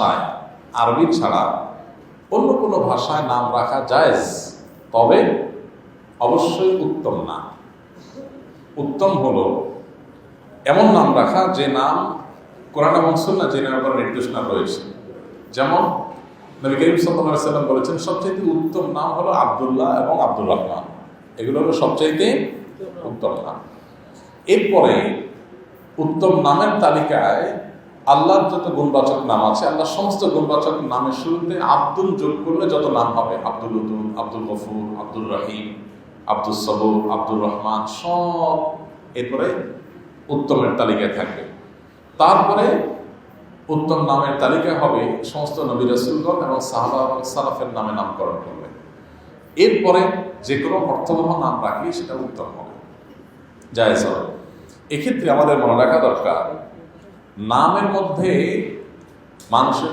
ভাষায় আরবি ছাড়া অন্য কোনো ভাষায় নাম রাখা জায়েজ, তবে অবশ্যই উত্তম না। উত্তম হলো এমন নাম রাখা যে নাম কোরআন এবং সুন্নাহ যে নামের উপর নির্দেশনা রয়েছে। যেমন নবী করিম সাল্লাল্লাহু আলাইহি ওয়াসাল্লাম বলেছেন, সবচাইতে উত্তম নাম হলো আব্দুল্লাহ এবং আব্দুর রহমান। এগুলো হলো সবচাইতে উত্তম নাম। এরপরে উত্তম নামের তালিকায় আল্লাহর যত গুণবাচক নাম আছে, আল্লাহর সমস্ত গুণবাচক নামের শুরুতে আব্দুল যোগ করলে যত নাম হবে, আব্দুল উদুদ, আব্দুল গফুর, আব্দুর রহিম, আব্দুল সবুর, আব্দুর রহমান, সব এরপরে উত্তমের তালিকায় থাকবে। তারপরে উত্তম নামের তালিকা হবে সমস্ত নবী রাসূলগণ এবং সাহাবা এবং সালাফের নামে নামকরণ করবে। এরপরে যে কোনো অর্থবহ নাম রাখলে সেটা উত্তম হবে, জায়েজ হবে। এক্ষেত্রে আমাদের মনে রাখা দরকার, নামের মধ্যে মানুষের